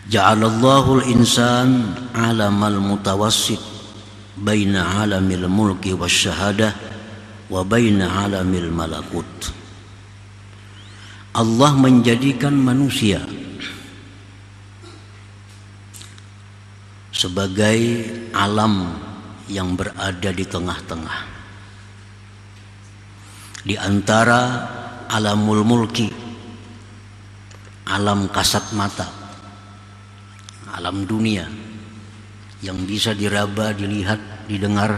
Ja'alallahu al-insan alamal mutawassit baina alamil mulki wasyahadah wa baina alamil malakut. Allah menjadikan manusia sebagai alam yang berada di tengah-tengah, di antara alamul mulki, alam kasat mata, alam dunia yang bisa diraba, dilihat, didengar,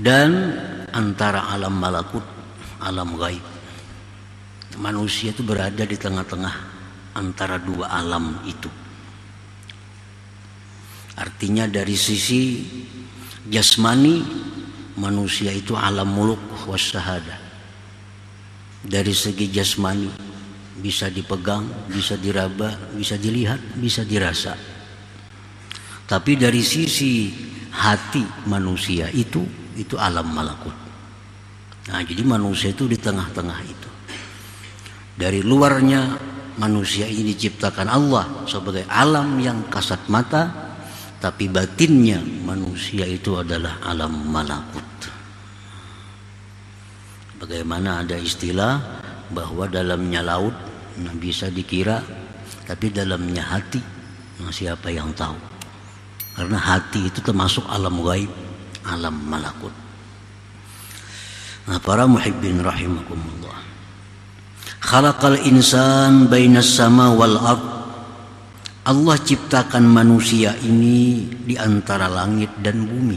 dan antara alam malakut, alam gaib. Manusia itu berada di tengah-tengah antara dua alam itu. Artinya dari sisi jasmani, manusia itu alam muluk wasyahadah. Dari segi jasmani bisa dipegang, bisa diraba, bisa dilihat, bisa dirasa. Tapi dari sisi hati manusia itu alam malakut. Nah, jadi manusia itu di tengah-tengah itu. Dari luarnya manusia ini diciptakan Allah sebagai alam yang kasat mata, tapi batinnya manusia itu adalah alam malakut. Bagaimana ada istilah bahwa dalamnya laut bisa dikira, tapi dalamnya hati siapa yang tahu? Karena hati itu termasuk alam gaib, alam malakut. Nah, para muhibbin rahimakumullah, khalaqal insan bainas sama wal ard. Allah ciptakan manusia ini di antara langit dan bumi.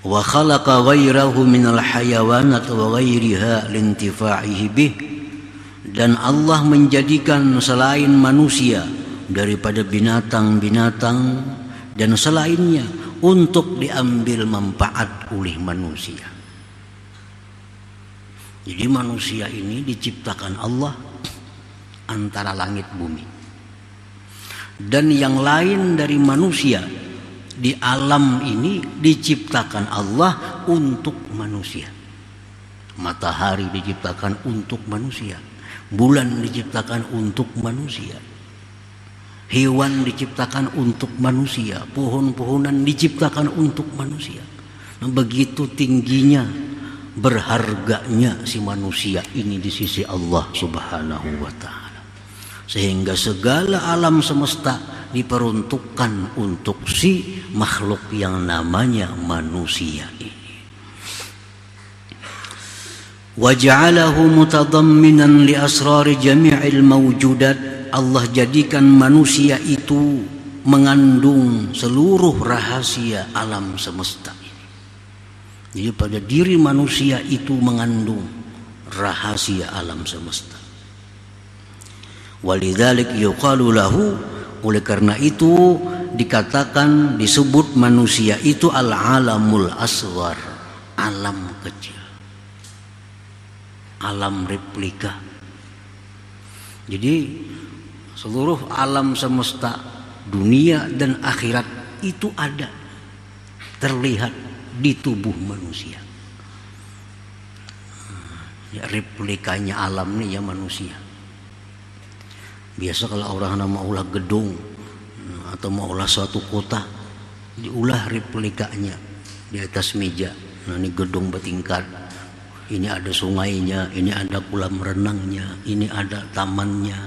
Wa khalaqa ghairahu minal hayawanat wa ghairiha lintifa'ihi bih. Dan Allah menjadikan selain manusia daripada binatang-binatang dan selainnya untuk diambil manfaat oleh manusia. Jadi manusia ini diciptakan Allah antara langit bumi. Dan yang lain dari manusia di alam ini diciptakan Allah untuk manusia. Matahari diciptakan untuk manusia, bulan diciptakan untuk manusia, hewan diciptakan untuk manusia, pohon-pohonan diciptakan untuk manusia. Nah, begitu tingginya, berharganya si manusia ini di sisi Allah Subhanahu wa ta'ala, sehingga segala alam semesta diperuntukkan untuk si makhluk yang namanya manusia ini. Wa ja'alahu mutadamminan li asrari jami'il mawjudat. Allah jadikan manusia itu mengandung seluruh rahasia alam semesta ini. Jadi pada diri manusia itu mengandung rahasia alam semesta. Walidzalik yuqalu lahu, oleh karena itu dikatakan, disebut manusia itu al-alamul asghar, alam kecil, alam replika. Jadi seluruh alam semesta, dunia dan akhirat itu ada, terlihat di tubuh manusia. Ya, replikanya alam nih ya manusia. Biasa kalau orang mau ulah gedung atau mau ulah suatu kota, diulah replikanya di atas meja. Nah, ini gedung bertingkat, ini ada sungainya, ini ada kolam renangnya, ini ada tamannya.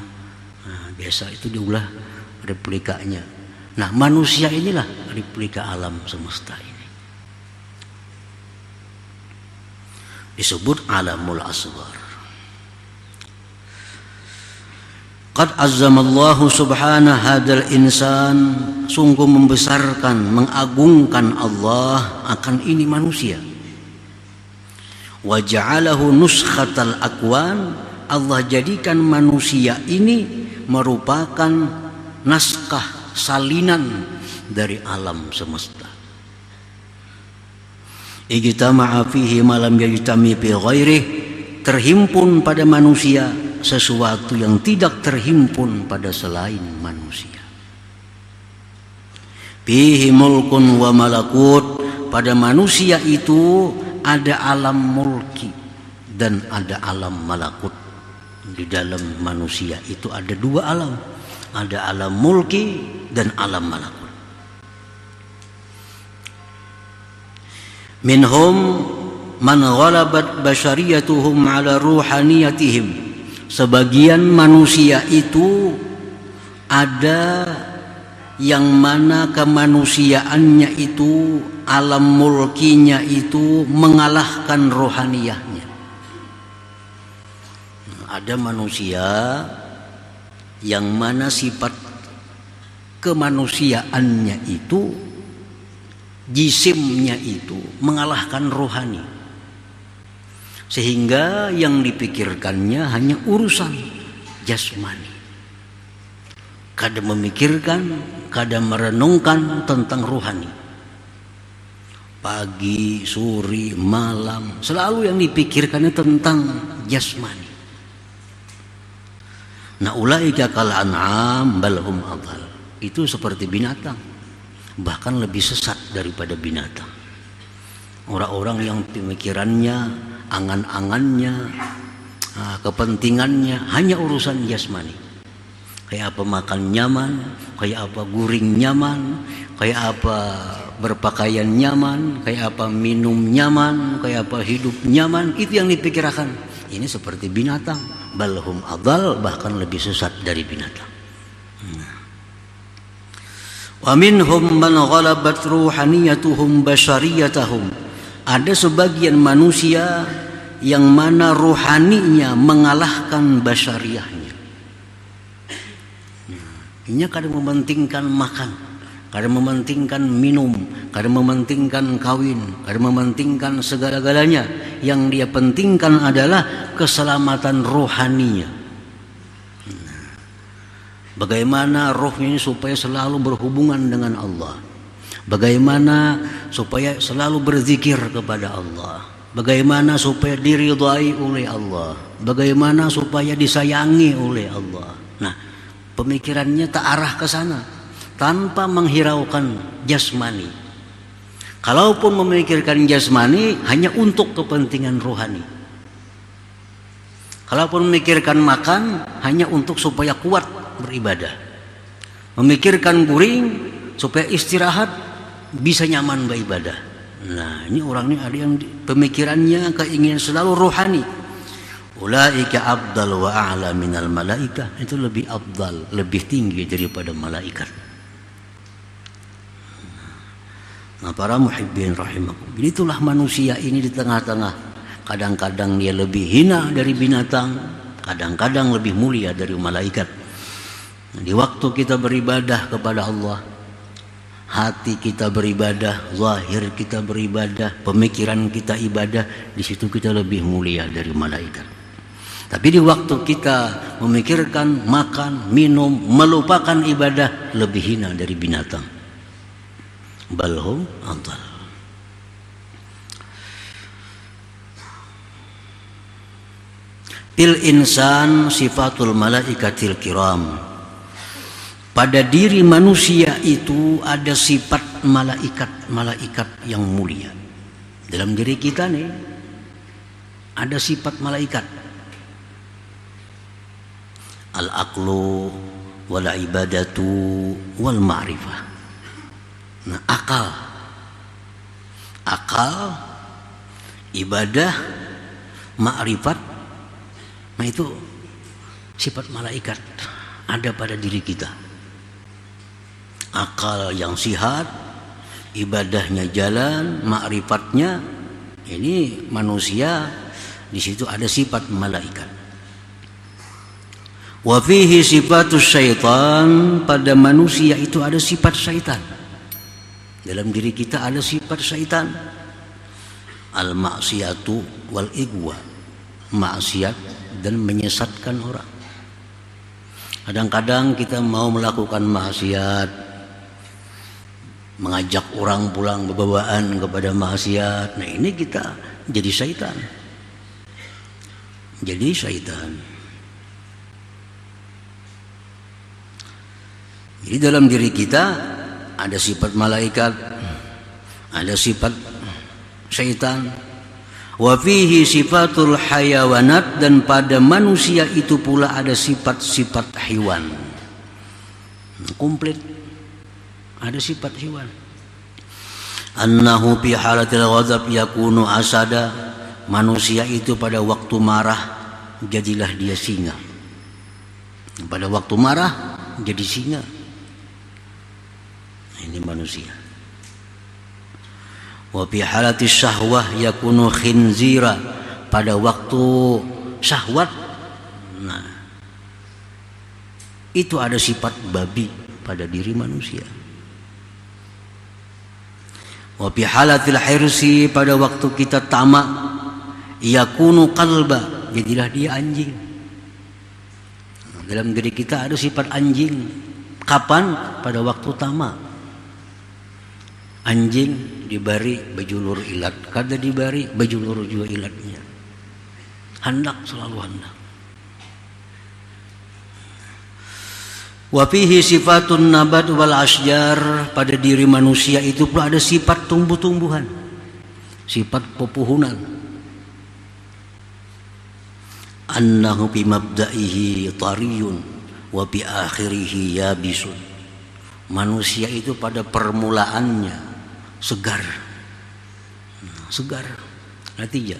Nah, biasa itu diulah replikanya. Nah, manusia inilah replika alam semesta ini. Disebut alamul asghar. Qad azzamallahu subhanahu hadzal insan, sungguh membesarkan, mengagungkan Allah akan ini manusia. Wa ja'alahu nuskhatal akwan, Allah jadikan manusia ini merupakan naskah salinan dari alam semesta. Ijtama'a fihi ma lam yajtami fi ghairihi, terhimpun pada manusia sesuatu yang tidak terhimpun pada selain manusia. Fihi mulkun wa malakut, pada manusia itu ada alam mulki dan ada alam malakut. Di dalam manusia itu ada dua alam, ada alam mulki dan alam malakut. Minhum man ghalabat basyariyatuhum ala ruhaniyatihim. Sebagian manusia itu ada yang mana kemanusiaannya itu, alam mulkinya itu mengalahkan rohaniyahnya. Ada manusia yang mana sifat kemanusiaannya itu, jisimnya itu mengalahkan rohani, sehingga yang dipikirkannya hanya urusan jasmani. Kadang memikirkan, kadang merenungkan tentang rohani. Pagi, sore, malam, selalu yang dipikirkannya tentang jasmani. Nah, ulaika kal an'am bal hum adhal. Itu seperti binatang, bahkan lebih sesat daripada binatang. Orang-orang yang pemikirannya, angan-angannya, kepentingannya hanya urusan jasmani. Kayak apa makan nyaman, kayak apa guring nyaman, kayak apa berpakaian nyaman, kayak apa minum nyaman, kayak apa hidup nyaman. Itu yang dipikirkan. Ini seperti binatang, balhum adal, bahkan lebih sesat dari binatang. Wa minhum man ghalabat ruhaniyatuhum basyariyatahum. Ada sebagian manusia yang mana ruhaninya mengalahkan basyariyahnya. Ini kadang mementingkan makan, kadang mementingkan minum, kadang mementingkan kawin, kadang mementingkan segala-galanya. Yang dia pentingkan adalah keselamatan rohaninya. Bagaimana rohnya ini supaya selalu berhubungan dengan Allah, bagaimana supaya selalu berzikir kepada Allah, bagaimana supaya diridhai oleh Allah, bagaimana supaya disayangi oleh Allah. Nah, pemikirannya tak arah ke sana, tanpa menghiraukan jasmani. Kalaupun memikirkan jasmani, hanya untuk kepentingan rohani. Kalaupun memikirkan makan, hanya untuk supaya kuat beribadah. Memikirkan guring supaya istirahat, bisa nyaman beribadah. Nah, ini orang ini ada yang pemikirannya keinginan selalu rohani. Ulaika afdal wa a'la minal malaika. Itu lebih afdal, lebih tinggi daripada malaikat. Nah, para muhibbin rahimakum, itulah manusia ini di tengah-tengah. Kadang-kadang dia lebih hina dari binatang, kadang-kadang lebih mulia dari malaikat. Di waktu kita beribadah kepada Allah, hati kita beribadah, zahir kita beribadah, pemikiran kita ibadah, di situ kita lebih mulia dari malaikat. Tapi di waktu kita memikirkan makan, minum, melupakan ibadah, lebih hina dari binatang. Balhum adhal. Fil insan sifatul malaikatil kiram. Pada diri manusia itu ada sifat malaikat yang mulia. Dalam diri kita nih ada sifat malaikat. Al-aqlu wal ibadatu wal ma'rifah. Nah, akal, ibadah, ma'rifat. Nah, itu sifat malaikat ada pada diri kita. Akal yang sihat, ibadahnya jalan, ma'rifatnya, ini manusia di situ ada sifat malaikat. Wa fihi sifatus syaitan, pada manusia itu ada sifat syaitan. Dalam diri kita ada sifat syaitan. Al maksiatu wal igwa, maksiat dan menyesatkan orang. Kadang-kadang kita mau melakukan maksiat, mengajak orang pulang berbawaan kepada maksiat. Nah, ini kita jadi syaitan. Jadi syaitan. Jadi dalam diri kita ada sifat malaikat, ada sifat syaitan. Wa fihi sifatul hayawanat, dan pada manusia itu pula ada sifat-sifat hewan. Komplit. Ada sifat hewan. Annahu fi halatil ghadab yakunu asada. Manusia itu pada waktu marah jadilah dia singa. Pada waktu marah jadi singa. Ini manusia. Wa fi halatis syahwah yakunu khinzira. Pada waktu syahwat, nah, itu ada sifat babi pada diri manusia. Wa fi halatil hirsi, pada waktu kita tamak, yakunu qalba, jadilah dia anjing. Dalam diri kita ada sifat anjing. Kapan? Pada waktu tamak. Anjing dibari bejulur ilat, kada dibari bejulur juga ilatnya. Hendak, selalu hendak. Wa fihi sifatun nabat wal asjar, pada diri manusia itu pula ada sifat tumbuh-tumbuhan, sifat pepohonan. Annahu bi mabda'ihi tariyun wa bi akhirihi yabisun. Manusia itu pada permulaannya segar. Segar. Artinya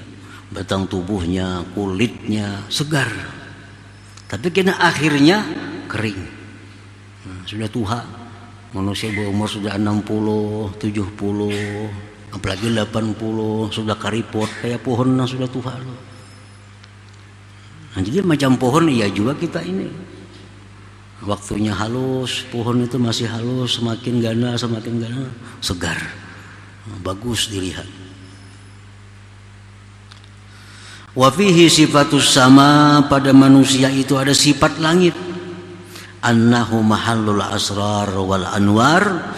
batang tubuhnya, kulitnya segar. Tapi kena akhirnya kering. Sudah tua. Manusia berumur sudah 60, 70, apalagi 80, sudah karipot kayak pohon yang sudah tua. Nah, jadi macam pohon ya juga kita ini. Waktunya halus, pohon itu masih halus, semakin gana, segar, bagus dilihat. Wa fihi sifatus sama, pada manusia itu ada sifat langit. Annahu mahallul asrar wal anwar.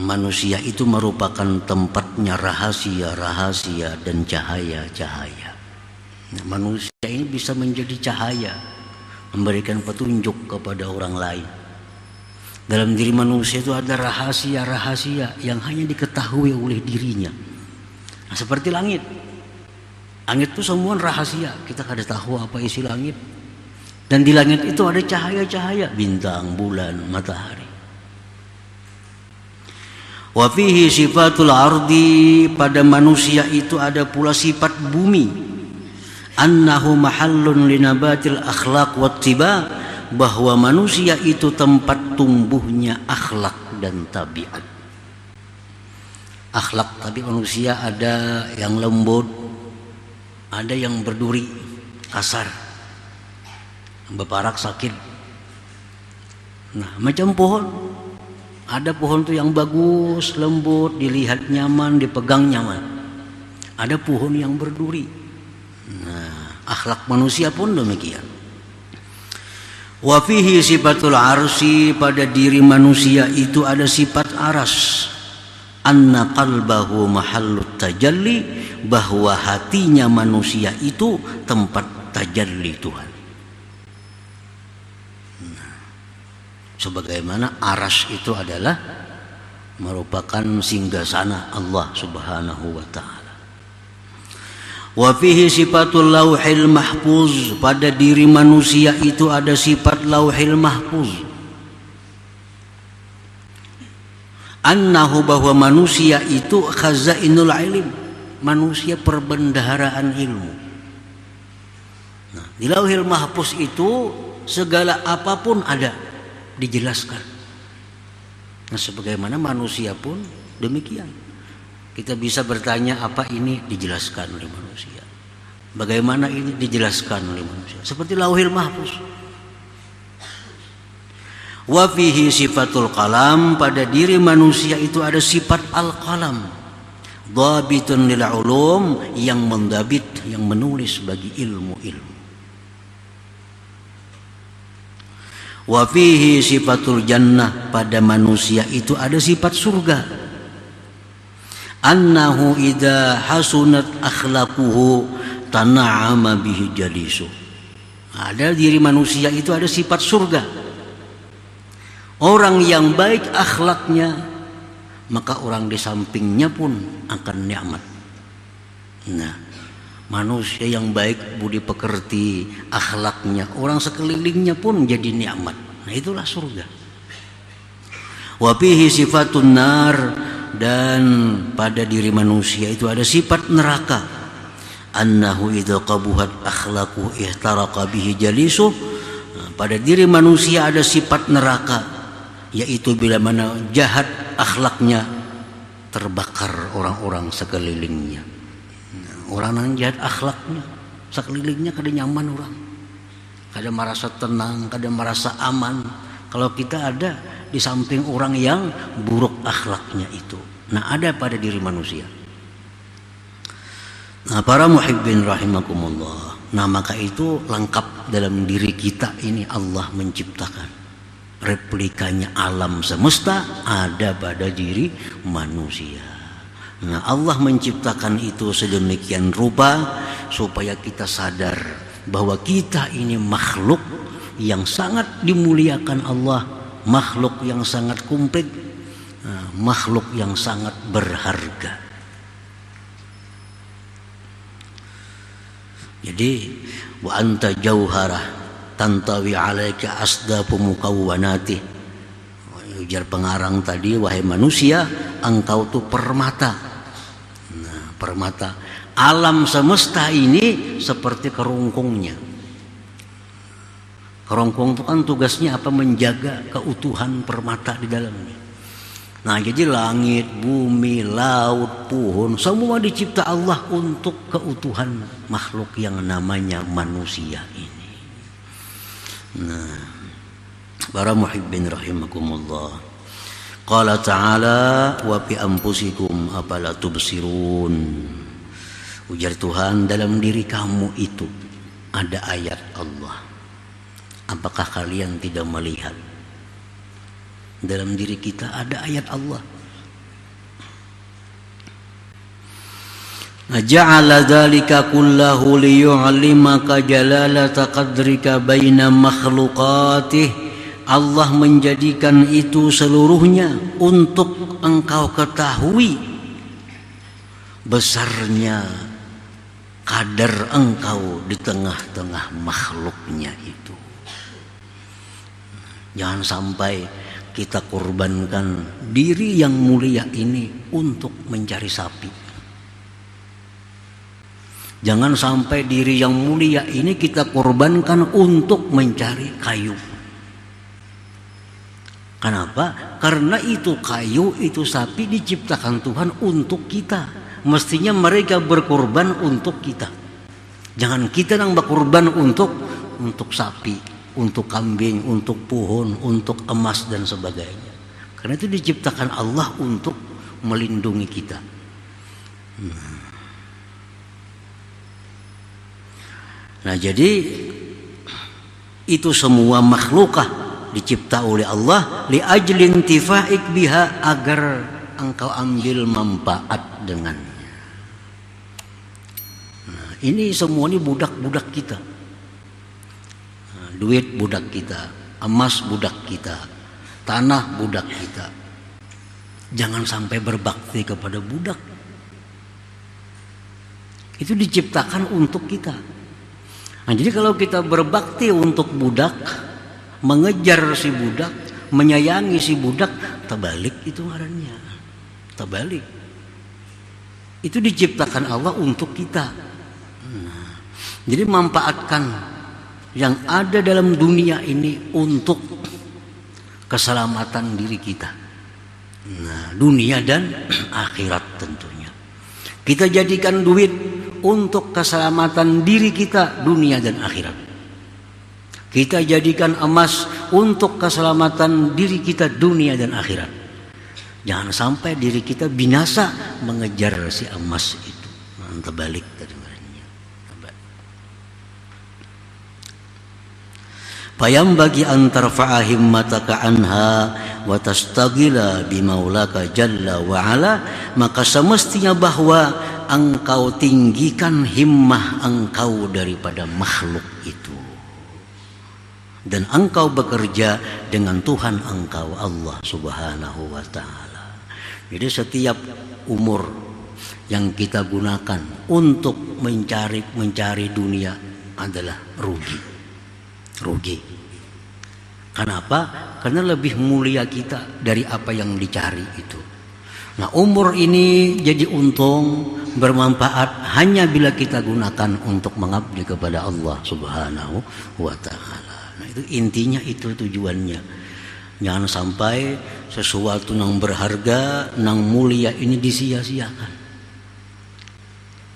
Manusia itu merupakan tempatnya rahasia-rahasia dan cahaya-cahaya. Nah, manusia ini bisa menjadi cahaya, memberikan petunjuk kepada orang lain. Dalam diri manusia itu ada rahasia-rahasia yang hanya diketahui oleh dirinya. Nah, seperti langit. Langit itu semua rahasia, kita kada tahu apa isi langit. Dan di langit itu ada cahaya-cahaya, bintang, bulan, matahari. Wa fihi sifatul ardi, pada manusia itu ada pula sifat bumi. Annahu mahallun linabatil akhlaq wattiba, bahwa manusia itu tempat tumbuhnya akhlak dan tabiat. Akhlak tabiat manusia ada yang lembut, ada yang berduri, kasar, beparak, sakit. Nah, macam pohon. Ada pohon tuh yang bagus, lembut, dilihat nyaman, dipegang nyaman. Ada pohon yang berduri. Nah, akhlak manusia pun demikian. Wa fihi sifatul arsi, pada diri manusia itu ada sifat aras. Anna qalbahu mahallut tajalli, bahwa hatinya manusia itu tempat tajalli Tuhan. Nah, sebagaimana aras itu adalah merupakan singgasana Allah Subhanahu wa ta'ala. Wa fihi sifatul lauhil mahfuz, pada diri manusia itu ada sifat lauhil mahfuz. Annahu, bahwa manusia itu khazainul ilm, manusia perbendaharaan ilmu. Nah, di lauhil mahfuz itu segala apapun ada, dijelaskan. Nah, sebagaimana manusia pun demikian. Kita bisa bertanya apa ini, dijelaskan oleh manusia. Bagaimana ini, dijelaskan oleh manusia. Seperti lauhil mahfuz. Wa fihi sifatul qalam, pada diri manusia itu ada sifat al-qalam. Dhabitun lil ulum, yang mendabit, yang menulis bagi ilmu-ilmu. Wa fihi sifatul jannah, pada manusia itu ada sifat surga. Annahu idza hasunat akhlaquhu tana'ama bihi jalisu. Ada diri manusia itu ada sifat surga. Orang yang baik akhlaknya, maka orang di sampingnya pun akan nikmat. Nah, Manusia yang baik, budi pekerti, akhlaknya, orang sekelilingnya pun jadi nikmat. Nah, itulah surga. Wa fihi sifatun nar, dan pada diri manusia itu ada sifat neraka. Annahu idza qabuhat akhlaquhu ihtaraqa bihi jalisuh. Pada diri manusia ada sifat neraka, yaitu bila mana jahat akhlaknya terbakar orang-orang sekelilingnya. Orang yang jahat akhlaknya sekelilingnya kada nyaman orang, kada merasa tenang, kada merasa aman kalau kita ada di samping orang yang buruk akhlaknya itu. Nah, ada pada diri manusia. Nah, para muhibbin rahimakumullah, nah maka itu lengkap dalam diri kita ini. Allah menciptakan replikanya alam semesta ada pada diri manusia. Nah, Allah menciptakan itu sedemikian rupa supaya kita sadar bahwa kita ini makhluk yang sangat dimuliakan Allah, makhluk yang sangat komplit, makhluk yang sangat berharga. Jadi wa anta jauharah tantawi alaika asdafu mukawwanati. Ujar pengarang tadi, wahai manusia, engkau tuh permata. Nah, permata alam semesta ini seperti kerongkongnya. Kerongkong itu kan tugasnya apa? Menjaga keutuhan permata di dalamnya. Nah, jadi langit, bumi, laut, pohon, semua dicipta Allah untuk keutuhan makhluk yang namanya manusia ini. Nah, para muhibbin rahimakumullah, qala ta'ala wa fi anfusikum afala tubsirun. Ujar Tuhan, dalam diri kamu itu ada ayat Allah, apakah kalian tidak melihat? Dalam diri kita ada ayat Allah. Ja'ala dzalika kullahu liyu'allimaka jalalata qadrika baina makhluqatih. Allah menjadikan itu seluruhnya untuk engkau ketahui besarnya kadar engkau di tengah-tengah makhluknya itu. Jangan sampai kita korbankan diri yang mulia ini untuk mencari sapi. Jangan sampai diri yang mulia ini kita korbankan untuk mencari kayu. Kenapa? Karena itu kayu, itu sapi diciptakan Tuhan untuk kita. Mestinya mereka berkorban untuk kita. Jangan kita yang berkorban untuk sapi, untuk kambing, untuk pohon, untuk emas dan sebagainya. Karena itu diciptakan Allah untuk melindungi kita. Nah, jadi itu semua makhlukah dicipta oleh Allah li ajlin tifaik biha, agar engkau ambil manfaat dengannya. Nah, ini semua ini budak-budak kita. Nah, duit budak kita, emas budak kita, tanah budak kita. Jangan sampai berbakti kepada budak. Itu diciptakan untuk kita. Nah, jadi kalau kita berbakti untuk budak, mengejar si budak, menyayangi si budak, terbalik itu ngarannya. Terbalik. Itu diciptakan Allah untuk kita. Nah, jadi manfaatkan yang ada dalam dunia ini untuk keselamatan diri kita. Nah, dunia dan akhirat tentunya. Kita jadikan duit untuk keselamatan diri kita, dunia dan akhirat. Kita jadikan emas untuk keselamatan diri kita, dunia dan akhirat. Jangan sampai diri kita binasa mengejar si emas itu. Terbalik kedengarannya. Payam bagi antar fa'ahim mataka anha wa tastagila bimaulaka jalla wa ala. Maka semestinya bahwa engkau tinggikan himmah engkau daripada makhluk itu, dan engkau bekerja dengan Tuhan engkau Allah subhanahu wa ta'ala. Jadi setiap umur yang kita gunakan untuk mencari dunia adalah rugi. Kenapa? Karena lebih mulia kita dari apa yang dicari itu. Nah, umur ini jadi untung, bermanfaat hanya bila kita gunakan untuk mengabdi kepada Allah Subhanahu wa Ta'ala. Nah, itu intinya, itu tujuannya. Jangan sampai sesuatu yang berharga, yang mulia ini disia-siakan.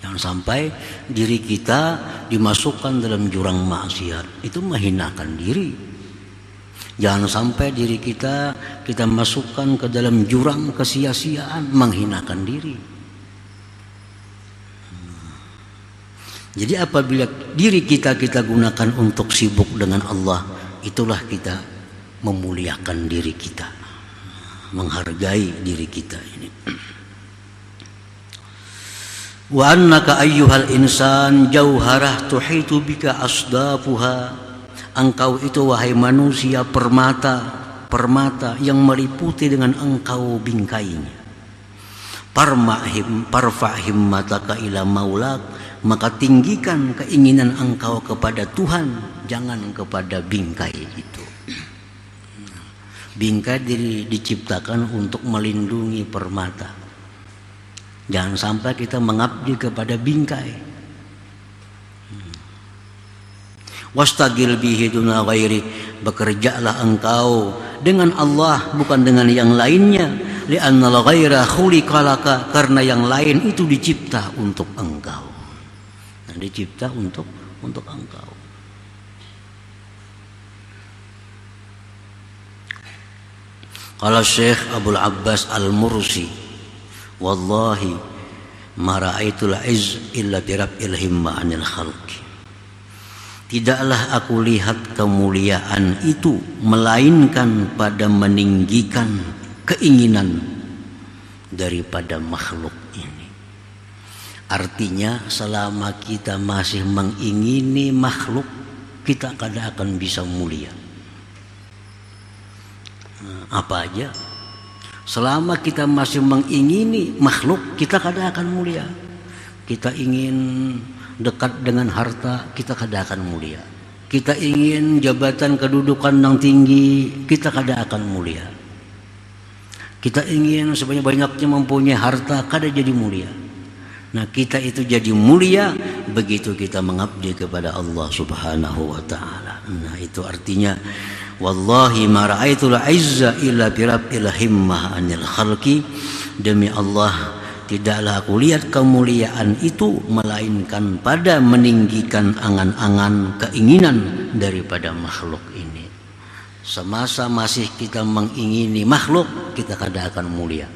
Jangan sampai diri kita dimasukkan dalam jurang maksiat, itu menghinakan diri. Jangan sampai diri kita masukkan ke dalam jurang kesia-siaan, menghinakan diri. Jadi apabila diri kita gunakan untuk sibuk dengan Allah, itulah kita memuliakan diri kita, menghargai diri kita ini. Wa annaka ayyuhal insan jauharah tuhitu bika asdafuha. Engkau itu wahai manusia permata yang meliputi dengan engkau bingkainya. Parfa'him mataka ila maulak, maka tinggikan keinginan engkau kepada Tuhan, jangan kepada bingkai itu. Bingkai diciptakan untuk melindungi permata. Jangan sampai kita mengabdi kepada bingkai. Wastagil bihi duna ghairi, bekerjalah engkau dengan Allah bukan dengan yang lainnya. Li'anna al-ghaira khuliqa laka, karena yang lain itu dicipta untuk engkau. Nah, dicipta untuk engkau. Qala Syekh Abdul Abbas Al-Mursi, wallahi ma ra'aitul izz illa bi rabbil himma 'anil khalqi. Tidaklah aku lihat kemuliaan itu melainkan pada meninggikan keinginan daripada makhluk ini. Artinya selama kita masih mengingini makhluk, kita kada akan bisa mulia. Apa aja? Selama kita masih mengingini makhluk, kita kada akan mulia. Kita ingin dekat dengan harta, kita kada akan mulia. Kita ingin jabatan kedudukan yang tinggi, kita kada akan mulia. Kita ingin sebanyak-banyaknya mempunyai harta, kada jadi mulia. Nah, kita itu jadi mulia begitu kita mengabdi kepada Allah Subhanahu wa Ta'ala. Nah, itu artinya wallahi ma ra'aitul izza illa bi rabbil himmah 'anil khalqi. Demi Allah, tidaklah aku lihat kemuliaan itu melainkan pada meninggikan angan-angan keinginan daripada makhluk ini. Semasa masih kita mengingini makhluk, kita kada akan mulia.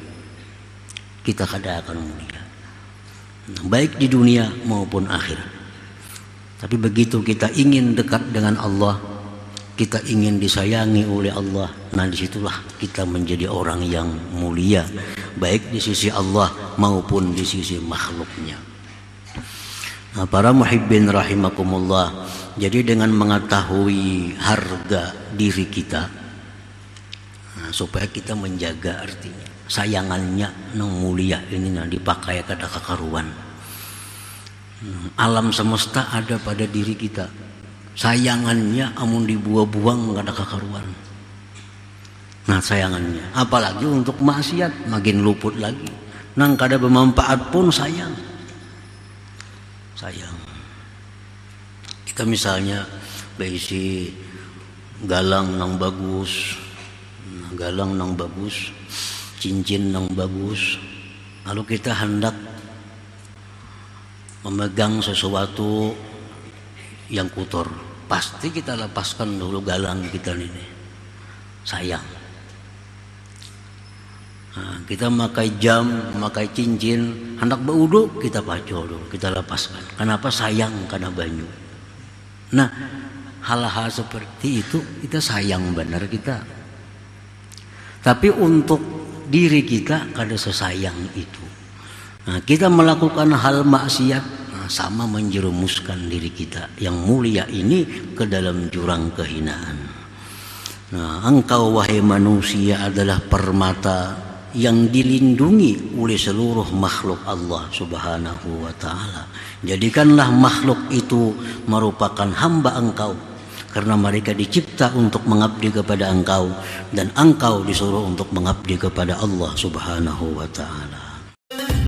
Kita kada akan mulia, baik di dunia maupun akhirat. Tapi begitu kita ingin dekat dengan Allah, kita ingin disayangi oleh Allah, nah disitulah kita menjadi orang yang mulia, baik di sisi Allah maupun di sisi makhluknya. Nah, para muhibbin rahimakumullah, jadi dengan mengetahui harga diri kita, nah, supaya kita menjaga artinya sayangannya nang mulia ini nah dipakai kada kakaruan. Alam semesta ada pada diri kita, sayangannya amun dibuang-buang kada kakaruan. Nah, sayangannya apalagi untuk maksiat makin luput lagi. Nang kada bermanfaat pun sayang. Kita misalnya berisi galang nang bagus, cincin nang bagus, lalu kita hendak memegang sesuatu yang kotor, pasti kita lepaskan dulu galang kita ini, sayang. Nah, kita pakai jam, pakai cincin, hendak berwudu kita paco dulu, kita lepaskan. Kenapa? Sayang karena banyu. Nah, hal-hal seperti itu kita sayang benar kita. Tapi untuk diri kita kada sesayang itu. Nah, kita melakukan hal maksiat, nah, sama menjerumuskan diri kita yang mulia ini ke dalam jurang kehinaan. Nah, engkau wahai manusia adalah permata yang dilindungi oleh seluruh makhluk Allah Subhanahu wa ta'ala. Jadikanlah makhluk itu merupakan hamba Engkau, karena mereka dicipta untuk mengabdi kepada Engkau, dan Engkau disuruh untuk mengabdi kepada Allah Subhanahu wa ta'ala.